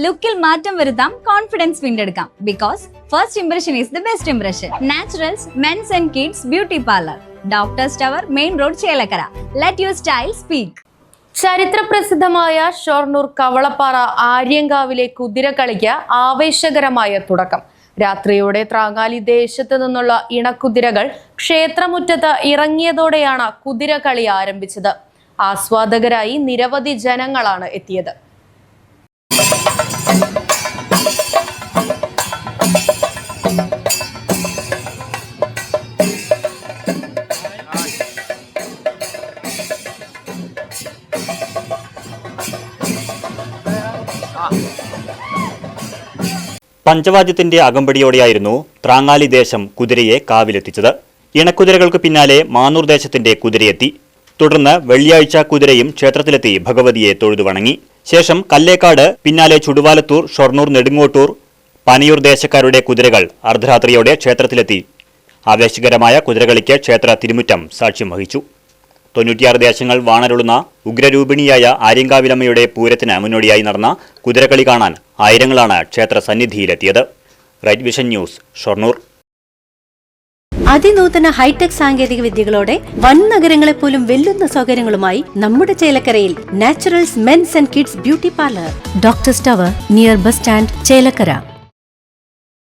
ലുക്കിൽ മാറ്റം വരുത്താം, കോൺഫിഡൻസ് വീണ്ടെടുക്കാം. Because first impression is the best impression. Naturals men's and kids beauty parlour, doctors tower, main road, Chelakkara. Let your style speak. ചരിത്രപ്രസിദ്ധമായ ഷൊർണൂർ കവളപ്പാറ ആര്യങ്കാവിലെ കുതിരക്കളിക്ക് ആവേശകരമായ തുടക്കം. രാത്രിയോടെ ത്രാങ്ങാലി ദേശത്ത് നിന്നുള്ള ഇണക്കുതിരകൾ ക്ഷേത്രമുറ്റത്ത് ഇറങ്ങിയതോടെയാണ് കുതിരകളി ആരംഭിച്ചത്. ആസ്വാദകരായി നിരവധി ജനങ്ങളാണ് എത്തിയത്. പഞ്ചവാദ്യത്തിന്റെ അകമ്പടിയോടെയായിരുന്നു ത്രാങ്ങാലി ദേശം കുതിരയെ കാവിലെത്തിച്ചത്. ഇണക്കുതിരകൾക്ക് പിന്നാലെ മാന്നൂർ ദേശത്തിന്റെ കുതിരയെത്തി. തുടർന്ന് വെള്ളിയാഴ്ച കുതിരയും ക്ഷേത്രത്തിലെത്തി ഭഗവതിയെ തൊഴുതു വണങ്ങി. ശേഷം കല്ലേക്കാട്, പിന്നാലെ ചുടുവാലത്തൂർ, ഷൊർണൂർ, നെടുങ്ങോട്ടൂർ, പനയൂർ ദേശക്കാരുടെ കുതിരകൾ അർദ്ധരാത്രിയോടെ ക്ഷേത്രത്തിലെത്തി. ആവേശകരമായ കുതിരകളിക്ക് ക്ഷേത്ര തിരുമുറ്റം സാക്ഷ്യം വഹിച്ചു. 96 ദേശങ്ങൾ വാണരുളുന്ന ഉഗ്രരൂപിണിയായ ആര്യങ്കാവിലമ്മയുടെ പൂരത്തിന് മുന്നോടിയായി നടന്ന കുതിരകളി കാണാൻ ആയിരങ്ങളാണ് ക്ഷേത്ര സന്നിധിയിലെത്തിയത്. Right vision news, Shoranur. അതിനൂതന ഹൈടെക് സാങ്കേതിക വിദ്യകളോടെ വൻ നഗരങ്ങളെപ്പോലും വെല്ലുന്ന സൗകര്യങ്ങളുമായി നമ്മുടെ ചേലക്കരയിൽ Naturals men's and kids beauty parlour, doctors tower, near bus stand, Chelakkara.